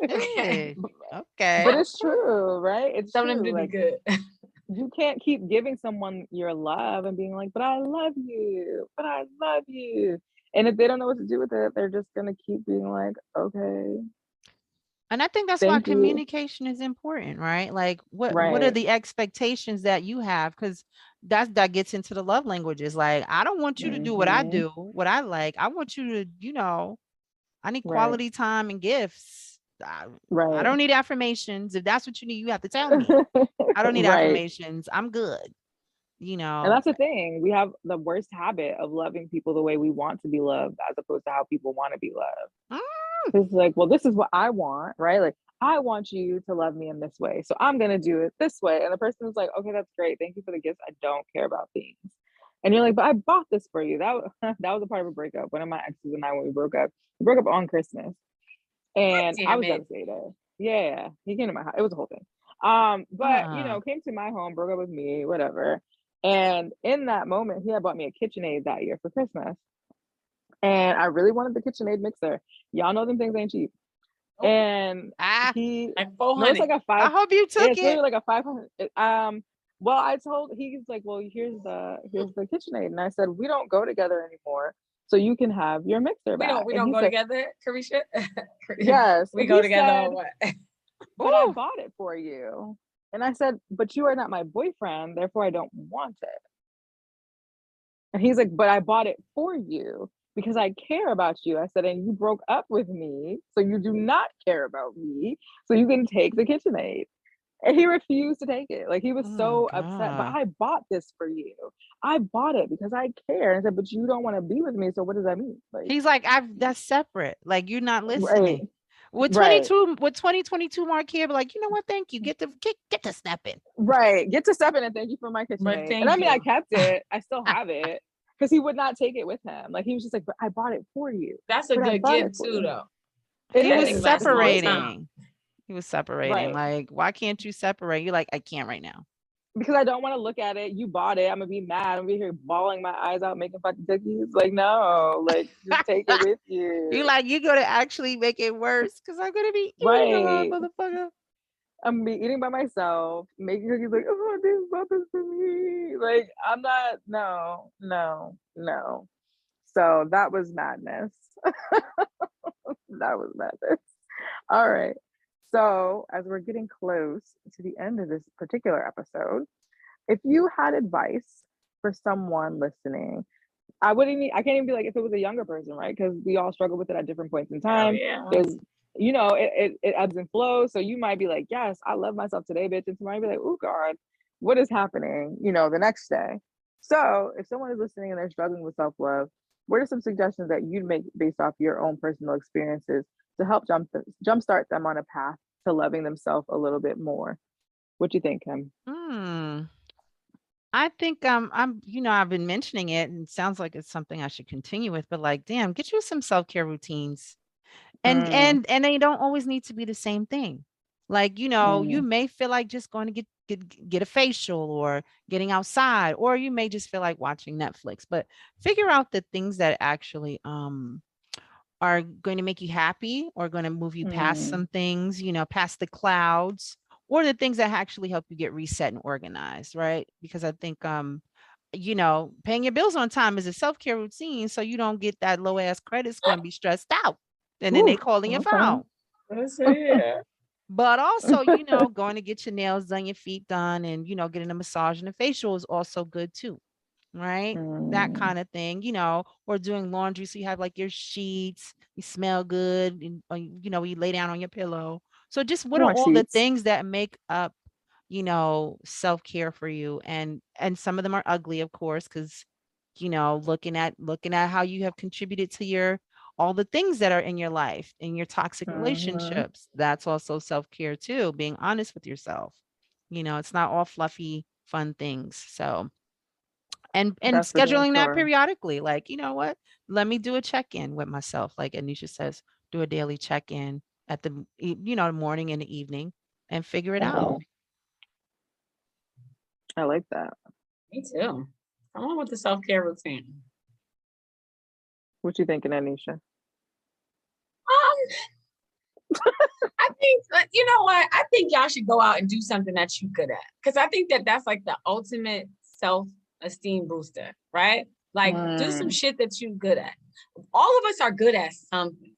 B: Okay.
C: Hey,
A: but
C: okay.
A: it's true, right? It's
B: Some of them
A: true.
B: do be
A: Like
B: good.
A: you can't keep giving someone your love and being like, but I love you, but I love you. And if they don't know what to do with it, they're just gonna keep being like, okay,
C: And I think that's why
A: thank you.
C: communication is important, right? Like what are
A: Right.
C: the expectations that you have? Because that gets into the love languages. Like, I don't want you to do what I
A: Hmm.
C: do, what I like. I want you to, I need
A: Right.
C: quality time and gifts. I
A: Right.
C: don't need affirmations. If that's what you need, you have to tell me. I don't need
A: Right.
C: affirmations. I'm good. You
A: And
C: know.
A: that's the thing. We have the worst habit of loving people the way we want to be loved as opposed to how people want to be loved.
C: Mm,
A: It's like, well, this is what I want, right? Like, I want you to love me in this way. So I'm going to do it this way. And the person is like, okay, that's great. Thank you for the gifts. I don't care about things. And you're like, but I bought this for you. That was a part of a breakup. One of my exes and I, when we broke up on Christmas. And I
B: Damn
A: was
B: it.
A: devastated. Yeah. He came to my house. It was a whole thing. But
C: uh,
A: came to my home, broke up with me, whatever. And in that moment, he had bought me a KitchenAid that year for Christmas. And I really wanted the KitchenAid mixer. Y'all know them things ain't cheap.
B: Oh,
A: And
C: ah,
A: he
B: like
A: no, it's
B: 400.
A: like a
C: I
A: five.
C: hope you
A: Yeah,
C: took
A: it's literally
C: it.
A: like a 500. Well, I told he's like, well, here's the KitchenAid, and I said we don't go together anymore, so you can have your mixer
B: We
A: back.
B: don't we
A: And
B: don't
A: he
B: go
A: said
B: together, Carisha.
A: yes.
B: We go
A: He
B: together
A: said,
B: or what?
A: but I
C: Ooh,
A: bought it for you, and I said, but you are not my boyfriend, therefore I don't want it. And he's like, but I bought it for you because I care about you. I said, and you broke up with me, so you do not care about me, so you can take the KitchenAid. And he refused to take it. Like he was
C: oh my
A: so upset. But
C: God.
A: I bought this for you. I bought it because I care. And I said, but you don't want to be with me. So what does that mean? Like,
C: He's like, that's separate. Like, you're not
A: right,
C: listening. With
A: right,
C: 2022 Marquia, be like, you know what? Thank you. Get to stepping.
A: right. Get to step in and thank you for my
B: But
A: KitchenAid. And I
B: thank
A: mean, I
B: you.
A: kept it. I still have it because he would not take it with him. Like he was just like, but I bought it for you.
B: That's a
A: But I
B: good
A: bought it
B: gift
A: for
B: too,
A: you.
B: though.
A: It
C: He
B: That
C: was
B: thing
A: is.
B: lasts
A: It's
B: a long
A: amazing.
B: time.
C: separating. He was separating.
A: Right.
C: Like, why can't you separate? You're like, I can't right now.
A: Because I don't want to look at it. You bought it. I'm gonna be mad. I'm gonna be here bawling my eyes out, making fucking cookies. Like, no, like just take it with
C: You
A: you.
C: like, you're gonna actually make it worse because I'm gonna be eating a lot,
A: Right.
C: motherfucker.
A: I'm gonna be eating by myself, making cookies like, oh, this bought this for me. Like, I'm not, no, no, no. So that was madness. That was madness. All right. So as we're getting close to the end of this particular episode, if you had advice for someone listening, I can't even be like if it was a younger person, right? Because we all struggle with it at different points in
B: Hell
A: time.
B: yeah.
A: There's, it ebbs and flows. So you might be like, yes, I love myself today, bitch. And somebody be like, oh God, what is happening, the next day? So if someone is listening and they're struggling with self-love, what are some suggestions that you'd make based off your own personal experiences to help jumpstart them on a path to loving themselves a little bit more? What do you think, Kim?
C: Hmm. I think I've been mentioning it and it sounds like it's something I should continue with, but like, damn, get you some self-care routines. And
A: Mm,
C: and and they don't always need to be the same thing. Like, you
A: mm,
C: may feel like just going to get a facial or getting outside, or you may just feel like watching Netflix, but figure out the things that actually are going to make you happy or going to move you past
A: mm,
C: some things, past the clouds, or the things that actually help you get reset and organized, right? Because I think paying your bills on time is a self-care routine so you don't get that low ass credit score and be stressed out. And then they
A: ooh,
C: calling your
A: okay.
C: phone.
B: That's it.
C: But also, going to get your nails done, your feet done, and getting a massage and a facial is also good too. Right? That
A: Mm,
C: kind of thing, or doing laundry so you have like your sheets, you smell good, and you lay down on your pillow. So just
A: I
C: what are
A: want
C: all the
A: sheets.
C: things that make up, self-care for you? And some of them are ugly, of course, because looking at how you have contributed to your all the things that are in your life, in your toxic
A: Mhm.
C: relationships. That's also self-care too, being honest with yourself. It's not all fluffy, fun things. So and
A: That's for damn
C: scheduling that
A: sure.
C: periodically. Like, you know what? Let me do a check-in with myself. Like Anisha says, do a daily check-in at the morning and the evening and figure it out.
A: Mhm. I like that.
B: Me too. Come on with the self-care routine.
A: What you thinking, Anisha?
B: I think, you know what? I think y'all should go out and do something that you're good at. Because I think that that's like the ultimate self-esteem booster, right? Like, do some shit that you're good at. All of us are good at something.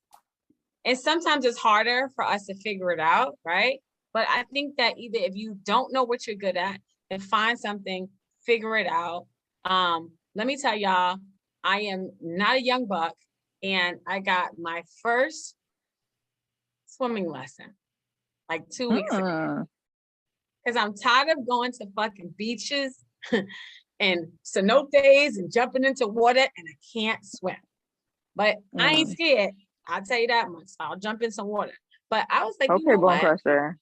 B: And sometimes it's harder for us to figure it out, right? But I think that either if you don't know what you're good at, then find something, figure it out. Let me tell y'all, I am not a young buck, and I got my first swimming lesson like 2 weeks ago. Because I'm tired of going to fucking beaches and cenotes and jumping into water, and I can't swim. But I ain't scared. I'll tell you that much. I'll jump in some water. But I was like,
A: okay,
B: you know
A: bone
B: what?
A: crusher.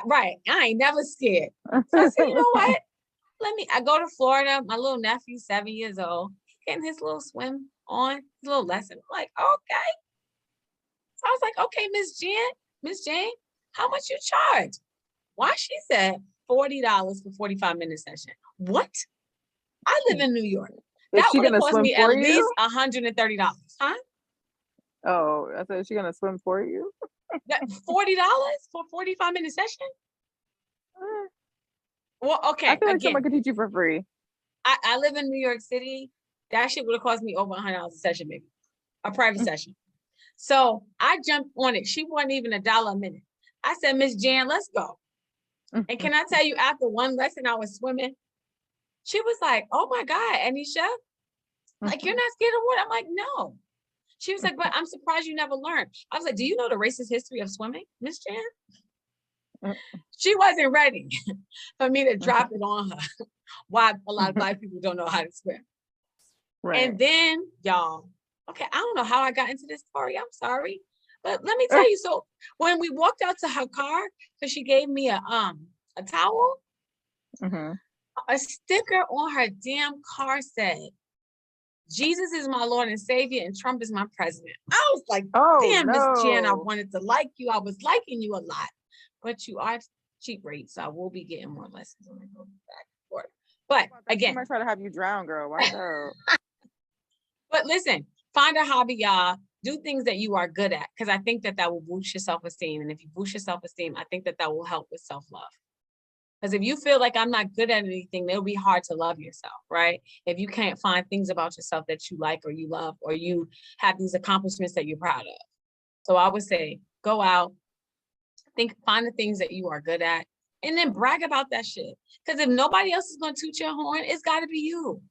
B: Right. I ain't never scared. So I said, you know what? I go to Florida. My little nephew, 7 years old, getting his little swim on, his little lesson. I'm like, okay. So I was like, okay, Miss Jane, how much you charge? Why? She said $40 for 45-minute session. What? I live in New York. That would have cost me at least $130, huh?
A: Oh, I said, is she gonna swim for you?
B: $40 for a 45-minute session? Well, okay.
A: I feel like someone could teach you for free.
B: I live in New York City. That shit would have cost me over $100 a session, maybe a private session. So I jumped on it. She wasn't even $1 a minute. I said, Miss Jan, let's go. And can I tell you, after one lesson, I was swimming. She was like, oh my God, Ednesha, like, you're not scared of water? I'm like, no. She was like, but I'm surprised you never learned. I was like, do you know the racist history of swimming, Miss Jan? She wasn't ready for me to drop it on her. Why a lot of Black people don't know how to swim. Right. And then, y'all, okay, I don't know how I got into this story. I'm sorry. But let me tell you, so when we walked out to her car, because she gave me a towel, a sticker on her damn car said, Jesus is my Lord and Savior and Trump is my president. I was like, damn, Miss Jan, I wanted to like you. I was liking you a lot. But you are cheap rate, so I will be getting more lessons when I go back and forth. But again,
A: I might try to have you drown, girl. Watch out.
B: But listen, find a hobby, y'all. Do things that you are good at, because I think that will boost your self-esteem. And if you boost your self-esteem, I think that will help with self-love. Because if you feel like I'm not good at anything, it'll be hard to love yourself, right? If you can't find things about yourself that you like or you love, or you have these accomplishments that you're proud of. So I would say, go out, find the things that you are good at, and then brag about that shit. Because if nobody else is going to toot your horn, it's got to be you.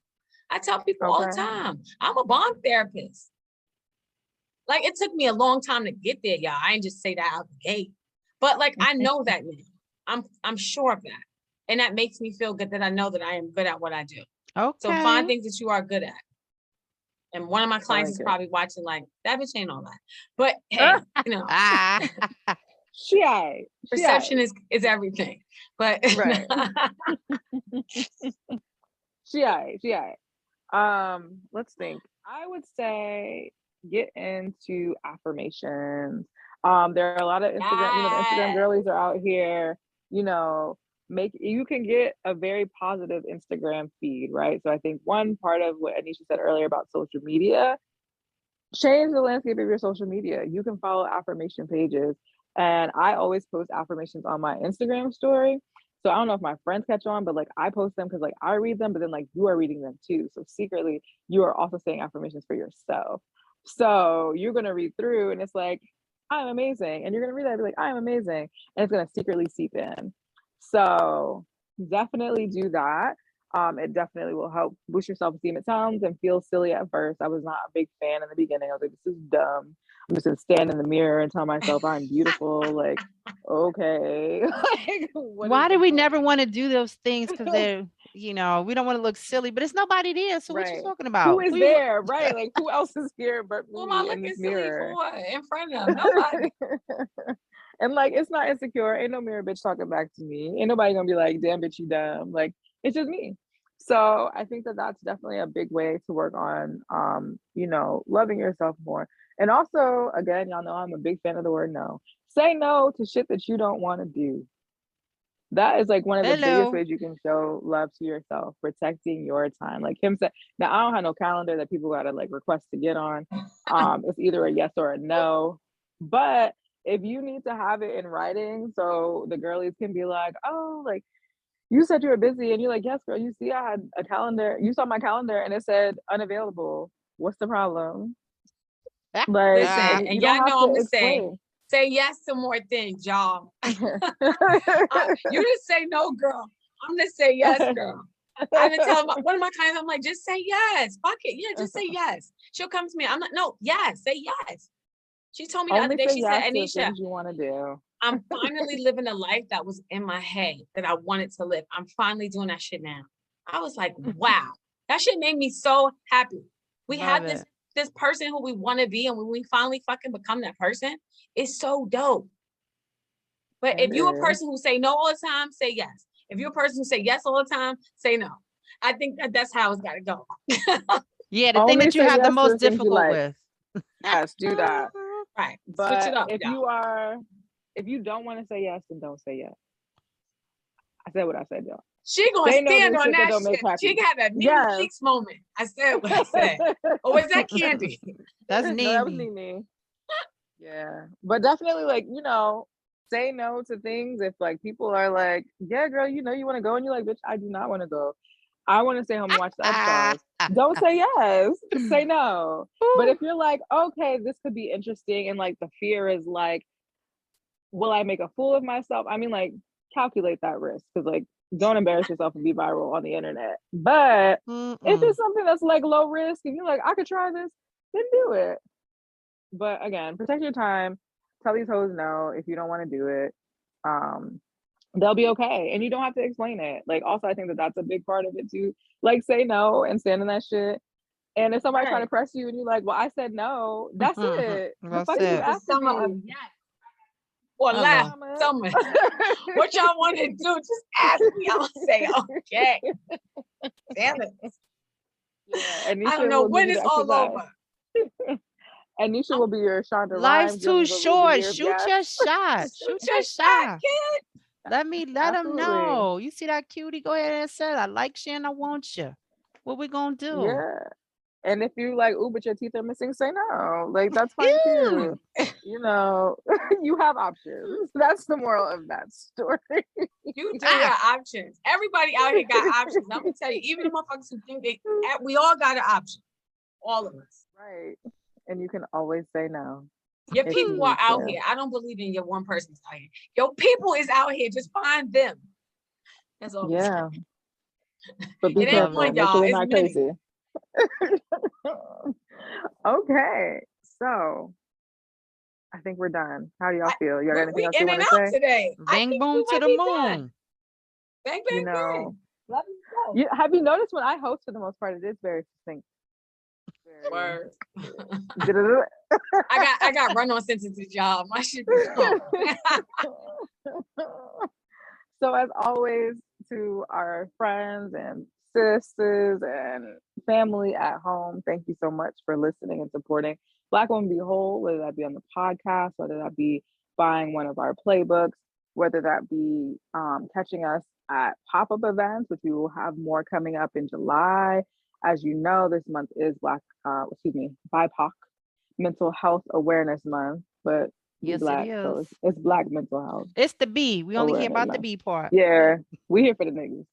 B: I tell people all the time, I'm a bond therapist. Like, it took me a long time to get there, y'all. I ain't just say that out the gate. But like, I know that now. I'm sure of that. And that makes me feel good that I know that I am good at what I do. Okay. So find things that you are good at. And one of my clients is probably watching like, that bitch ain't all that. But hey, you know. Perception is everything. But
A: right. Let's think. I would say get into affirmations. There are a lot of Instagram, the Instagram girlies are out here, you can get a very positive Instagram feed, right? So I think one part of what Ednesha said earlier about social media, change the landscape of your social media. You can follow affirmation pages. And I always post affirmations on my Instagram story. So I don't know if my friends catch on, but like I post them because like I read them, but then like you are reading them too. So secretly you are also saying affirmations for yourself. So you're going to read through and it's like, I'm amazing. And you're going to read that and be like, I'm amazing. And it's going to secretly seep in. So definitely do that. It definitely will help boost your self-esteem. It sounds and feels silly at first. I was not a big fan in the beginning. I was like, this is dumb. I'm just gonna stand in the mirror and tell myself I'm beautiful. Like, okay. Like,
C: why do we never want to do those things? Because they're, we don't want to look silly, but it's nobody there. So what you talking about?
A: Who is there? Right? Like, who else is here but me in this mirror?
B: In front of nobody.
A: And like, it's not insecure. Ain't no mirror bitch talking back to me. Ain't nobody gonna be like, damn bitch, you dumb. Like, it's just me. So I think that that's definitely a big way to work on, loving yourself more. And also, again, y'all know I'm a big fan of the word no. Say no to shit that you don't want to do. That is like one of the biggest
C: Hello.
A: ways you can show love to yourself, protecting your time. Like Kim said, now I don't have no calendar that people gotta like request to get on. It's either a yes or a no. But if you need to have it in writing, so the girlies can be like, oh, like you said you were busy, and you're like, yes, girl, you see, I had a calendar. You saw my calendar and it said unavailable. What's the problem? Like,
B: Listen, and
A: you don't
B: y'all
A: have
B: know I'm
A: to
B: gonna
A: explain.
B: say yes to more things, y'all. You just say no, girl. I'm gonna say yes, girl. I even tell one of my clients, I'm like, just say yes. Fuck it. Yeah, just say yes. She'll come to me. I'm like, no, yes, say yes. She told me the other
A: Only
B: day,
A: say
B: she said,
A: yes to the
B: Ednesha,
A: things you want to do.
B: I'm finally living a life that was in my head that I wanted to live. I'm finally doing that shit now. I was like, wow, that shit made me so happy. We
C: Love
B: have
C: it.
B: this person who we want to be, and when we finally fucking become that person, it's so dope. But if
A: It
B: you're a
A: is.
B: person who say no all the time, say yes. If you're a person who say yes all the time, say no. I think that's how it's got to go.
C: Yeah, the thing
A: Only
C: that you
A: say
C: have the
A: yes to the
C: most
A: things you
C: difficult
A: like.
C: with.
A: Yes, do that.
B: Right. Switch it
A: But
B: up, y'all.
A: if you don't want to say yes, then don't say yes. I said what I said, y'all.
B: She gonna
A: Say no to
B: stand
A: the
B: on
A: shit that
B: that
A: don't make
B: shit. She
A: happy.
B: had a Nene
A: Yes.
B: Leakes moment. I said what I said. Or was that Candy?
C: That's
A: No, that was
C: Nene.
A: Nene. Yeah. But definitely like, say no to things if like people are like, yeah, girl, you want to go, and you're like, bitch, I do not want to go. I want to stay home and watch the Upshaws. Don't say yes. Say no. But if you're like, okay, this could be interesting, and like the fear is like, will I make a fool of myself? I mean, like, calculate that risk, because like, don't embarrass yourself and be viral on the internet. But if it's something that's like low risk and you're like, I could try this, then do it. But again, protect your time. Tell these hoes no if you don't want to do it. They'll be okay, and you don't have to explain it. Like, also, I think that that's a big part of it too. Like, say no and stand in that shit. And if somebody's trying to press you and you're like, well, I said no, that's it. The
C: That's
A: fuck
C: it.
A: you asking
B: Summer of
A: me?
B: yes. Or laugh. Summer. What y'all want to do? Just ask me. I'll say okay. Damn it.
A: Yeah,
B: I don't know when it's all over.
A: Anisha will be your Shonda
C: Life's
A: Rhimes.
C: too
A: Will be
C: short.
A: your
C: Shoot
A: yes.
C: your shot. Shoot your shot.
B: Kid.
C: Let them
A: Absolutely.
C: know. You see that cutie? Go ahead and say, I like you and I want you. What we gonna do?
A: Yeah. And if you like, ooh, but your teeth are missing, say no. Like, that's fine
C: Ew.
A: too. You have options. That's the moral of that story.
B: You do got options. Everybody out here got options. I'm gonna tell you, even the motherfuckers who think we all got an option. All of us.
A: Right. And you can always say no.
B: Your people are out here. I don't believe in your one person's out here. Your people is out here. Just find them. That's all.
A: Yeah. But be
B: it ain't
A: careful.
B: one,
A: Make sure
B: y'all.
A: they're
B: It's
A: not
B: many.
A: crazy. Okay. So I think we're done. How do y'all feel? You got anything else you want to say?
B: Today.
C: Bang boom to the moon.
B: Bang, bang, bang. Love
A: you have you noticed when I host for the most part, it is very succinct.
B: Word. I got run on sentences, y'all. My shit be gone.
A: So as always, to our friends and sisters and family at home, thank you so much for listening and supporting Black Women Be Whole, whether that be on the podcast, whether that be buying one of our playbooks, whether that be catching us at pop-up events, which we will have more coming up in July. As you know, this month is BIPOC Mental Health Awareness Month, but
C: yes,
A: Black,
C: it is.
A: so it's Black mental health.
C: It's the B. We only hear about the B part.
A: Yeah, we here for the niggas.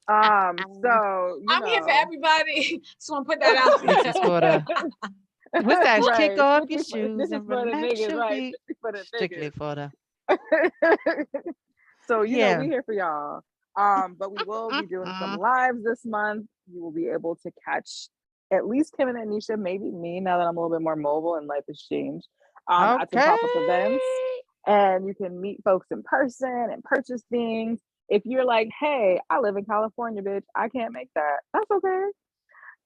A: So
B: I'm here for everybody. Just want to put that out there.
C: This is for the what's that?
A: Right.
C: Kick off your
A: This
C: shoes
A: is
C: and
A: for the
C: relax
A: niggas,
C: your
A: right?
C: feet.
A: For the
C: Strictly
A: niggas.
C: for the
A: So we here for y'all. But we will be doing some lives this month. You will be able to catch at least Kim and Ednesha, maybe me, now that I'm a little bit more mobile and life has changed. At some pop-up events. And you can meet folks in person and purchase things. If you're like, hey, I live in California, bitch, I can't make that. That's okay.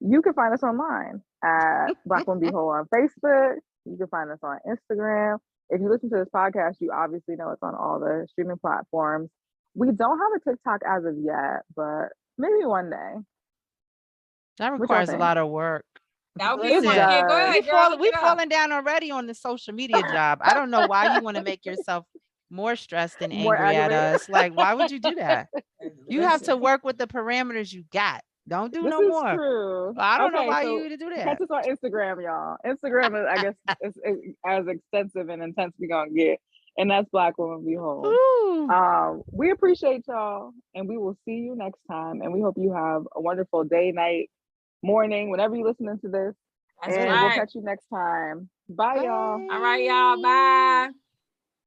A: You can find us online at Black Women Be Whole on Facebook. You can find us on Instagram. If you listen to this podcast, you obviously know it's on all the streaming platforms. We don't have a TikTok as of yet, but maybe one day.
C: That
A: What y'all
C: requires a
A: think?
C: lot of work.
B: That would be
A: It
B: a
C: Listen,
B: Marquia. Go
A: does.
B: ahead, girl. Hook
C: we
B: it up.
C: falling down already on the social media job. I don't know why you want to make yourself more stressed and
A: More
C: angry at
A: aggravated.
C: us. Like, why would you do that? You have to
B: Listen,
C: work with the parameters you got. Don't do
A: This
C: no
A: is
C: more.
A: true.
C: I don't know
A: Okay,
C: why
A: so
C: you to do
A: catch
C: that.
A: us on Instagram, y'all. Instagram is, I guess, is as extensive and intense we gonna get, and that's Black Women Be Whole.
C: Ooh.
A: We appreciate y'all, and we will see you next time. And we hope you have a wonderful day, night, morning, whenever you're listening to this.
B: that's
A: And we'll
B: right.
A: catch you next time. Bye, y'all.
B: All right, y'all. Bye.